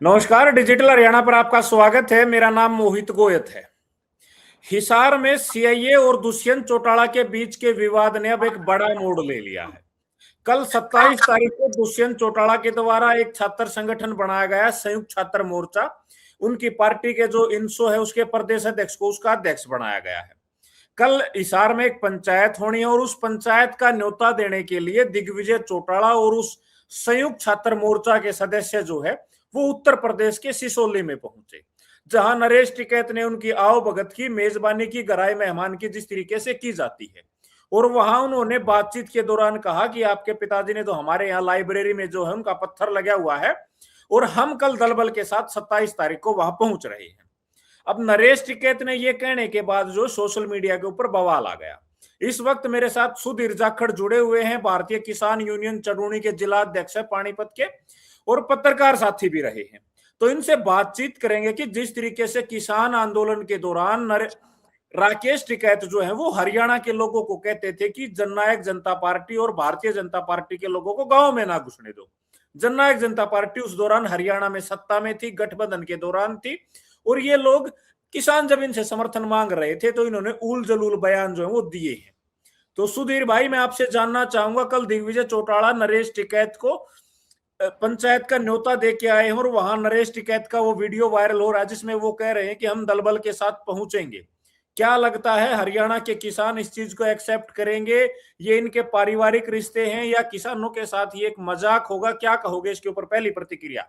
नमस्कार। डिजिटल हरियाणा पर आपका स्वागत है। मेरा नाम मोहित गोयत है। हिसार में सीआईए और दुष्यंत चौटाला के बीच के विवाद ने अब एक बड़ा मोड़ ले लिया है। कल 27 तारीख को दुष्यंत चौटाला के द्वारा एक छात्र संगठन बनाया गया, संयुक्त छात्र मोर्चा। उनकी पार्टी के जो इंसो है उसके प्रदेश अध्यक्ष को उसका अध्यक्ष बनाया गया है। कल हिसार में एक पंचायत होनी है और उस पंचायत का न्योता देने के लिए दिग्विजय चौटाला और उस संयुक्त छात्र मोर्चा के सदस्य जो है वो उत्तर प्रदेश के सिसोली में पहुंचे, जहां नरेश टिकैत ने उनकी आओ भगत की मेजबानी की, गहराई मेहमान की जिस तरीके से की जाती है। और वहां उन्होंने बातचीत के दौरान कहा कि आपके पिताजी ने तो हमारे यहाँ लाइब्रेरी में जो है उनका पत्थर लगा हुआ है और हम कल दल बल के साथ 27 तारीख को वहां पहुंच रहे हैं। अब नरेश टिकैत ने ये कहने के बाद जो सोशल मीडिया के ऊपर बवाल आ गया। इस वक्त मेरे साथ सुधीर जाखड़ जुड़े हुए हैं, भारतीय किसान यूनियन चंडूनी के जिला अध्यक्ष है पानीपत के, और पत्रकार साथी भी रहे हैं। तो इनसे बातचीत करेंगे कि जिस तरीके से किसान आंदोलन के दौरान राकेश टिकैत जो है वो हरियाणा के लोगों को कहते थे कि जननायक जनता पार्टी और भारतीय जनता पार्टी के लोगों को गांव में ना घुसने दो। जननायक जनता पार्टी उस दौरान हरियाणा में सत्ता में थी, गठबंधन के दौरान थी, और ये लोग किसान जब इनसे समर्थन मांग रहे थे तो इन्होंने उल जलूल बयान जो है वो दिए हैं। तो सुधीर भाई, मैं आपसे जानना चाहूंगा, कल दिग्विजय चौटाला नरेश टिकैत को पंचायत का न्योता दे के आए हैं और वहां नरेश टिकैत का वो वीडियो वायरल हो रहा है जिसमें वो कह रहे हैं कि हम दलबल के साथ पहुंचेंगे। क्या लगता है, हरियाणा के किसान इस चीज को एक्सेप्ट करेंगे? ये इनके पारिवारिक रिश्ते हैं या किसानों के साथ ये एक मजाक होगा? क्या कहोगे इसके ऊपर, पहली प्रतिक्रिया?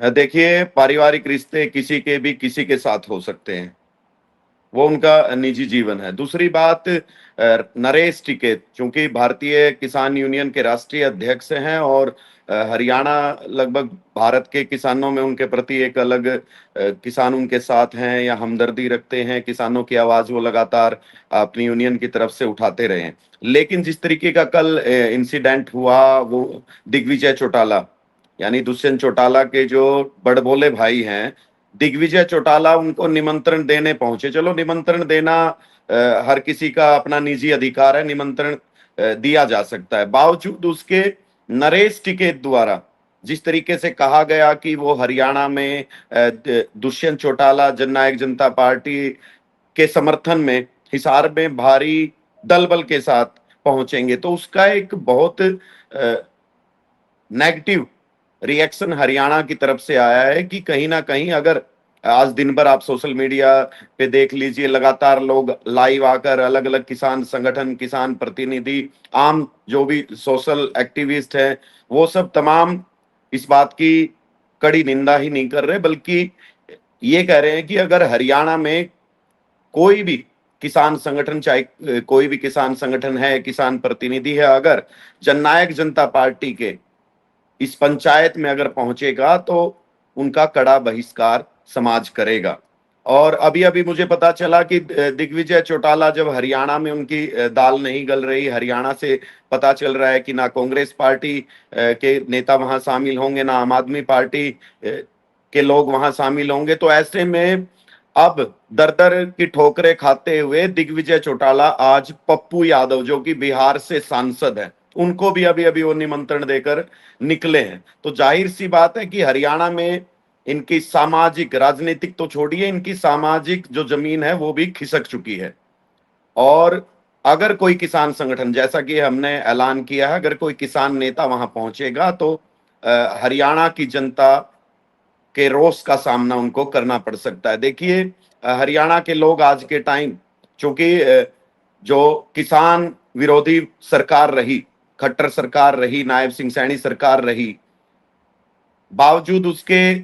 देखिए, पारिवारिक रिश्ते किसी के भी किसी के साथ हो सकते हैं, वो उनका निजी जीवन है। दूसरी बात, नरेश टिकैत चूंकि भारतीय किसान यूनियन के राष्ट्रीय अध्यक्ष हैं और हरियाणा लगभग भारत के किसानों में उनके प्रति एक अलग किसान उनके साथ हैं या हमदर्दी रखते हैं, किसानों की आवाज वो लगातार अपनी यूनियन की तरफ से उठाते रहे हैं। लेकिन जिस तरीके का कल इंसिडेंट हुआ, वो दिग्विजय चौटाला यानी दुष्यंत चौटाला के जो बड़बोले भाई हैं, दिग्विजय चौटाला उनको निमंत्रण देने पहुंचे। चलो, निमंत्रण देना हर किसी का अपना निजी अधिकार है, निमंत्रण दिया जा सकता है। बावजूद उसके नरेश टिकैत द्वारा जिस तरीके से कहा गया कि वो हरियाणा में दुष्यंत चौटाला जननायक जनता पार्टी के समर्थन में हिसार में भारी दल बल के साथ पहुंचेंगे, तो उसका एक बहुत नेगेटिव रिएक्शन हरियाणा की तरफ से आया है कि कहीं ना कहीं, अगर आज दिन भर आप सोशल मीडिया पे देख लीजिए, लगातार लोग लाइव आकर अलग अलग किसान संगठन, किसान प्रतिनिधि, आम जो भी सोशल एक्टिविस्ट हैं, वो सब तमाम इस बात की कड़ी निंदा ही नहीं कर रहे, बल्कि ये कह रहे हैं कि अगर हरियाणा में कोई भी किसान संगठन, चाहे कोई भी किसान संगठन है, किसान प्रतिनिधि है, अगर जननायक जनता पार्टी के इस पंचायत में अगर पहुंचेगा तो उनका कड़ा बहिष्कार समाज करेगा। और अभी अभी मुझे पता चला कि दिग्विजय चौटाला, जब हरियाणा में उनकी दाल नहीं गल रही, हरियाणा से पता चल रहा है कि ना कांग्रेस पार्टी के नेता वहां शामिल होंगे, ना आम आदमी पार्टी के लोग वहां शामिल होंगे, तो ऐसे में अब दर दर की ठोकरें खाते हुए दिग्विजय चौटाला आज पप्पू यादव, जो कि बिहार से सांसद है, उनको भी अभी अभी वो निमंत्रण देकर निकले हैं। तो जाहिर सी बात है कि हरियाणा में इनकी सामाजिक, राजनीतिक तो छोड़िए, इनकी सामाजिक जो जमीन है वो भी खिसक चुकी है। और अगर कोई किसान संगठन, जैसा कि हमने ऐलान किया है, अगर कोई किसान नेता वहां पहुंचेगा तो हरियाणा की जनता के रोष का सामना उनको करना पड़ सकता है। देखिए, हरियाणा के लोग आज के टाइम, चूंकि जो किसान विरोधी सरकार रही, खट्टर सरकार रही, नायब सिंह सैनी सरकार रही, बावजूद उसके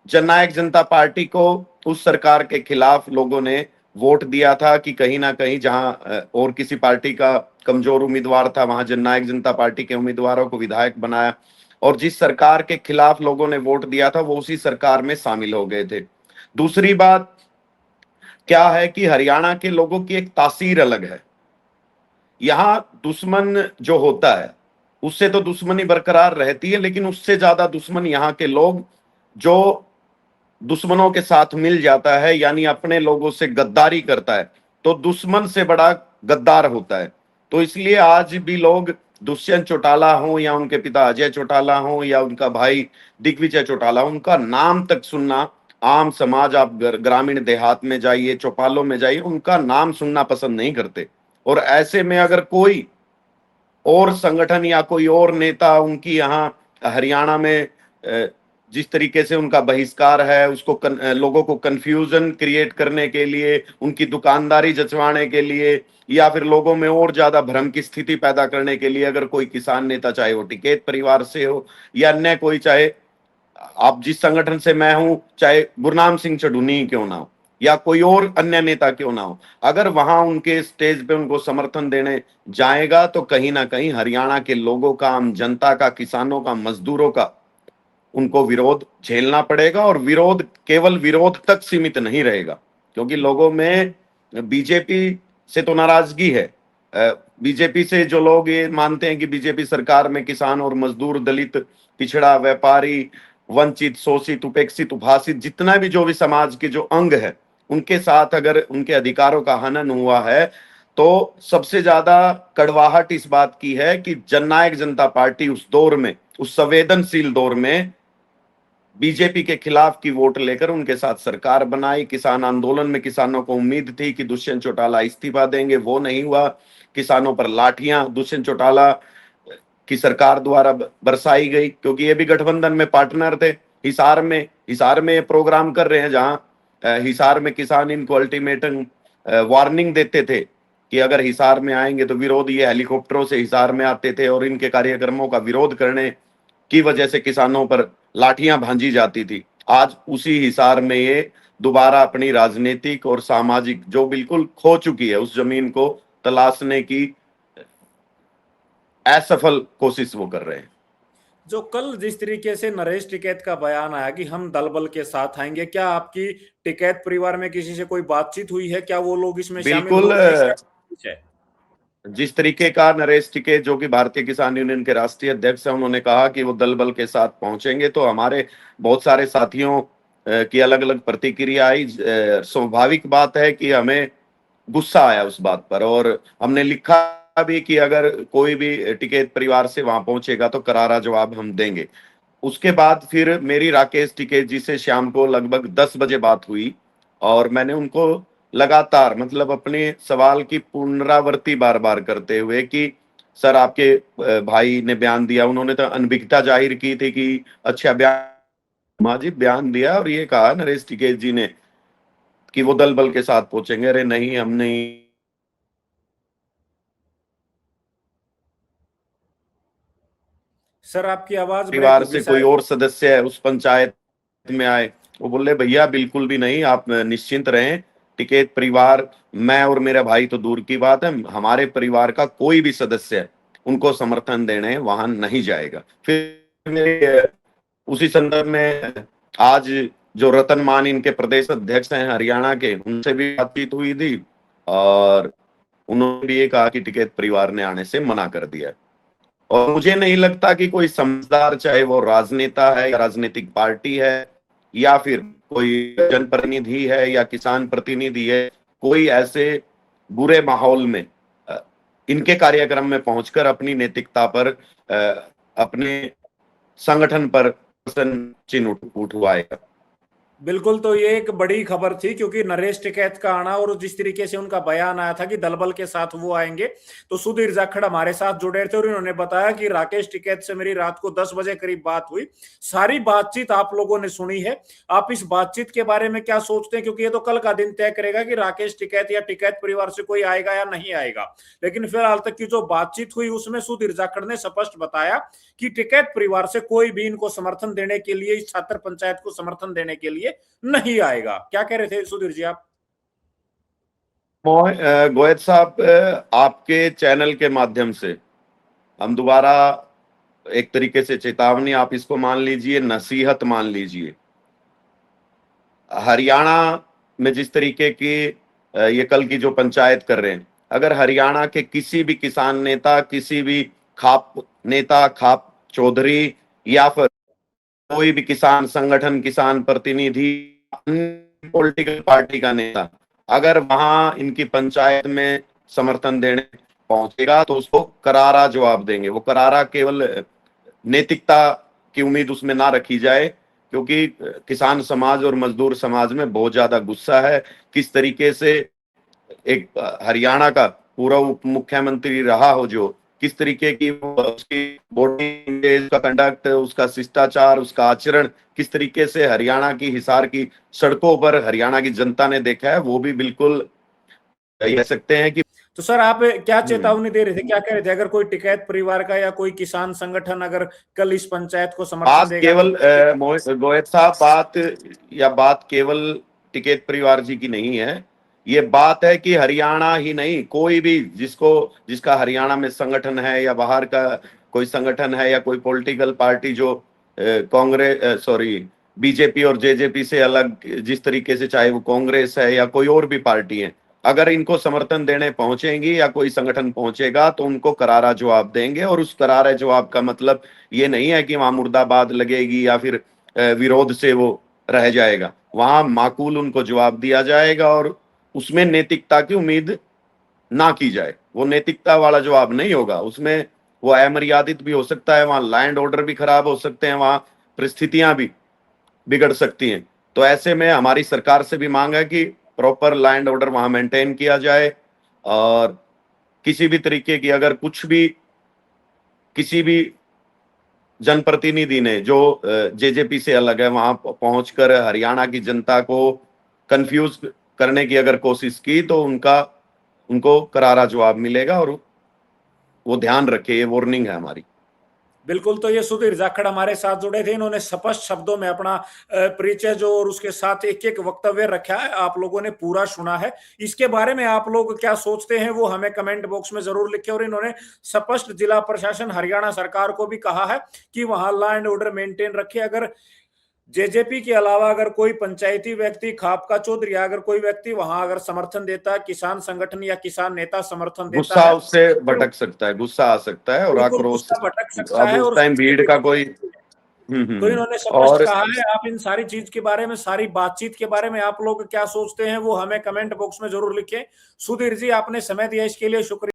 जननायक जनता पार्टी को उस सरकार के खिलाफ लोगों ने वोट दिया था कि कहीं ना कहीं जहां और किसी पार्टी का कमजोर उम्मीदवार था, वहां जननायक जनता पार्टी के उम्मीदवारों को विधायक बनाया, और जिस सरकार के खिलाफ लोगों ने वोट दिया था वो उसी सरकार में शामिल हो गए थे। दूसरी बात क्या है कि हरियाणा के लोगों की एक तासीर अलग है। यहां दुश्मन जो होता है उससे तो दुश्मनी बरकरार रहती है, लेकिन उससे ज्यादा दुश्मन यहाँ के लोग जो दुश्मनों के साथ मिल जाता है, यानी अपने लोगों से गद्दारी करता है, तो दुश्मन से बड़ा गद्दार होता है। तो इसलिए आज भी लोग दुष्यंत चौटाला हो या उनके पिता अजय चौटाला हो या उनका भाई दिग्विजय चौटाला, उनका नाम तक सुनना आम समाज, आप ग्रामीण देहात में जाइए, चौपालों में जाइए, उनका नाम सुनना पसंद नहीं करते। और ऐसे में अगर कोई और संगठन या कोई और नेता उनकी यहाँ हरियाणा में जिस तरीके से उनका बहिष्कार है, उसको लोगों को कंफ्यूजन क्रिएट करने के लिए, उनकी दुकानदारी जचवाने के लिए, या फिर लोगों में और ज्यादा भ्रम की स्थिति पैदा करने के लिए अगर कोई किसान नेता, चाहे वो टिकैत परिवार से हो या अन्य कोई, चाहे आप जिस संगठन से मैं हूं, चाहे गुरनाम सिंह चढ़ूनी क्यों ना हो या कोई और अन्य नेता क्यों ना हो, अगर वहां उनके स्टेज पे उनको समर्थन देने जाएगा तो कहीं ना कहीं हरियाणा के लोगों का, आम जनता का, किसानों का, मजदूरों का उनको विरोध झेलना पड़ेगा। और विरोध केवल विरोध तक सीमित नहीं रहेगा, क्योंकि लोगों में बीजेपी से तो नाराजगी है। बीजेपी से जो लोग ये मानते हैं कि बीजेपी सरकार में किसान और मजदूर, दलित, पिछड़ा, व्यापारी, वंचित, शोषित, उपेक्षित, उभाषित, जितना भी जो भी समाज के जो अंग है, उनके साथ अगर उनके अधिकारों का हनन हुआ है, तो सबसे ज्यादा कड़वाहट इस बात की है कि जननायक जनता पार्टी उस दौर में, उस संवेदनशील दौर में बीजेपी के खिलाफ की वोट लेकर उनके साथ सरकार बनाई। किसान आंदोलन में किसानों को उम्मीद थी कि दुष्यंत चौटाला इस्तीफा देंगे, वो नहीं हुआ। किसानों पर लाठियां दुष्यंत चौटाला की सरकार द्वारा बरसाई गई, क्योंकि ये भी गठबंधन में पार्टनर थे। हिसार में प्रोग्राम कर रहे हैं, जहां हिसार में किसान इनको अल्टीमेटम वार्निंग देते थे कि अगर हिसार में आएंगे तो विरोध, ये हेलीकॉप्टरों से हिसार में आते थे और इनके कार्यक्रमों का विरोध करने की वजह से किसानों पर लाठियां भांजी जाती थी। आज उसी हिसार में ये दोबारा अपनी राजनीतिक और सामाजिक, जो बिल्कुल खो चुकी है, उस जमीन को तलाशने की असफल कोशिश वो कर रहे हैं। जो कल जिस तरीके से नरेश टिकैत का बयान आया कि हम दल बल के साथ आएंगे, क्या आपकी टिकैत परिवार में किसी से कोई बातचीत हुई है? क्या वो लोग इसमें शामिल बिल्कुल। है? जिस तरीके का नरेश टिकैत, जो कि भारतीय किसान यूनियन के राष्ट्रीय अध्यक्ष हैं, उन्होंने कहा कि वो दल बल के साथ पहुंचेंगे, तो हमारे बहुत सारे साथियों की अलग अलग प्रतिक्रिया आई। स्वाभाविक बात है कि हमें गुस्सा आया उस बात पर, और हमने लिखा भी कि अगर कोई भी टिकैत परिवार से वहां पहुंचेगा तो करारा जवाब हम देंगे। उसके बाद फिर मेरी राकेश टिकैत जी से शाम को लगभग 10 बजे बात हुई, और मैंने उनको लगातार, मतलब अपने सवाल की पुनरावृत्ति बार बार करते हुए कि सर, आपके भाई ने बयान दिया, उन्होंने तो अनभिज्ञता जाहिर की थी कि अच्छा बयान, माँ जी बयान दिया और ये कहा नरेश टिकैत जी ने कि वो दल बल के साथ पहुंचेंगे। अरे नहीं, हम नहीं। सर आपकी आवाज ब्रेक परिवार होगी से कोई शायद। और सदस्य उस पंचायत में आए, वो बोले भैया बिल्कुल भी नहीं, आप निश्चिंत रहें। टिकैत परिवार, मैं और मेरा भाई तो दूर की बात है, हमारे परिवार का कोई भी सदस्य उनको समर्थन देने वहां नहीं जाएगा। फिर मेरे उसी संदर्भ में आज जो रतन मान इनके प्रदेश अध्यक्ष हैं हरियाणा के, उनसे भी बातचीत हुई थी, और उन्होंने भी ये कहा कि टिकैत परिवार ने आने से मना कर दिया। और मुझे नहीं लगता कि कोई समझदार, चाहे वो राजनेता है या राजनीतिक पार्टी है या फिर कोई जनप्रतिनिधि है या किसान प्रतिनिधि है, कोई ऐसे बुरे माहौल में इनके कार्यक्रम में पहुंचकर अपनी नैतिकता पर, अपने संगठन पर प्रश्न चिन्ह उठवाएगा। बिल्कुल, तो ये एक बड़ी खबर थी, क्योंकि नरेश टिकैत का आना और जिस तरीके से उनका बयान आया था कि दल बल के साथ वो आएंगे, तो सुधीर जाखड़ हमारे साथ जुड़े थे और इन्होंने बताया कि राकेश टिकैत से मेरी रात को 10 बजे करीब बात हुई। सारी बातचीत आप लोगों ने सुनी है। आप इस बातचीत के बारे में क्या सोचते हैं? क्योंकि ये तो कल का दिन तय करेगा कि राकेश टिकैत या टिकैत परिवार से कोई आएगा या नहीं आएगा। लेकिन फिलहाल तक की जो बातचीत हुई उसमें सुधीर जाखड़ ने स्पष्ट बताया कि टिकैत परिवार से कोई भी इनको समर्थन देने के लिए, इस छात्र पंचायत को समर्थन देने के लिए नहीं आएगा। क्या कह रहे थे सुधीर जी आप? गोयत साहब, आपके चैनल के माध्यम से हम दोबारा एक तरीके से चेतावनी, आप इसको मान लीजिए, नसीहत मान लीजिए। हरियाणा में जिस तरीके की ये कल की जो पंचायत कर रहे हैं, अगर हरियाणा के किसी भी किसान नेता, किसी भी खाप नेता, खाप चौधरी या फिर कोई भी किसान संगठन, किसान प्रतिनिधि, पॉलिटिकल पार्टी का नेता अगर वहां इनकी पंचायत में समर्थन देने पहुंचेगा तो उसको करारा जवाब देंगे। वो करारा केवल नैतिकता की उम्मीद उसमें ना रखी जाए, क्योंकि किसान समाज और मजदूर समाज में बहुत ज्यादा गुस्सा है। किस तरीके से एक हरियाणा का पूरा उप मुख्यमंत्री रहा हो, जो किस तरीके की उसकी बॉडी उसका कंडक्ट, उसका शिष्टाचार, उसका आचरण, किस तरीके से हरियाणा की हिसार की सड़कों पर हरियाणा की जनता ने देखा है, वो भी बिल्कुल कह सकते हैं कि तो सर आप क्या चेतावनी दे रहे थे, क्या कह रहे थे, अगर कोई टिकैत परिवार का या कोई किसान संगठन अगर कल इस पंचायत को समर्थन बात देगा केवल तो मोहित गोयत साहब, बात केवल टिकैत परिवार जी की नहीं है। ये बात है कि हरियाणा ही नहीं, कोई भी जिसका हरियाणा में संगठन है या बाहर का कोई संगठन है या कोई पॉलिटिकल पार्टी जो कांग्रेस सॉरी बीजेपी और जेजेपी से अलग, जिस तरीके से चाहे वो कांग्रेस है या कोई और भी पार्टी है, अगर इनको समर्थन देने पहुंचेंगी या कोई संगठन पहुंचेगा तो उनको करारा जवाब देंगे। और उस करारे जवाब का मतलब ये नहीं है कि वहां मुर्दाबाद लगेगी या फिर विरोध से वो रह जाएगा। वहां माकूल उनको जवाब दिया जाएगा और उसमें नैतिकता की उम्मीद ना की जाए। वो नैतिकता वाला जवाब नहीं होगा, उसमें वो अमर्यादित भी हो सकता है, वहां लैंड ऑर्डर भी खराब हो सकते हैं, वहां परिस्थितियां भी बिगड़ सकती हैं। तो ऐसे में हमारी सरकार से भी मांग है कि प्रॉपर लैंड ऑर्डर वहां मेंटेन किया जाए, और किसी भी तरीके की अगर कुछ भी किसी भी जनप्रतिनिधि ने जो जेजेपी से अलग है वहां पहुंचकर हरियाणा की जनता को कंफ्यूज करने की अगर कोशिश की तो उनको करारा जवाब मिलेगा। और वो ध्यान रखे, ये वार्निंग है हमारी। बिल्कुल। तो ये सुधीर जाखड़ हमारे साथ जुड़े थे, इन्होंने स्पष्ट शब्दों में अपना परिचय जो और उसके साथ एक एक वक्तव्य रखा है, आप लोगों ने पूरा सुना है। इसके बारे में आप लोग क्या सोचते हैं वो हमें कमेंट बॉक्स में जरूर लिखें। और इन्होंने स्पष्ट जिला प्रशासन हरियाणा सरकार को भी कहा है कि वहां लॉ एंड ऑर्डर मेंटेन रखे। अगर जेजेपी के अलावा अगर कोई पंचायती व्यक्ति, खापका चौधरी, अगर कोई व्यक्ति वहां अगर समर्थन देता है, किसान संगठन या किसान नेता समर्थन देता गुस्सा है, उससे फिर भटक सकता है, गुस्सा आ सकता है और बिल्कुल आक्रोश। गुस्सा भटक सकता अब है उस और टाइम उससे भीड़ भी का कोई तो इन्होंने स्पष्ट और कहा है। आप इन सारी चीज के बारे में, सारी बातचीत के बारे में आप लोग क्या सोचते हैं वो हमें कमेंट बॉक्स में जरूर लिखें। सुधीर जी, आपने समय दिया इसके लिए शुक्रिया।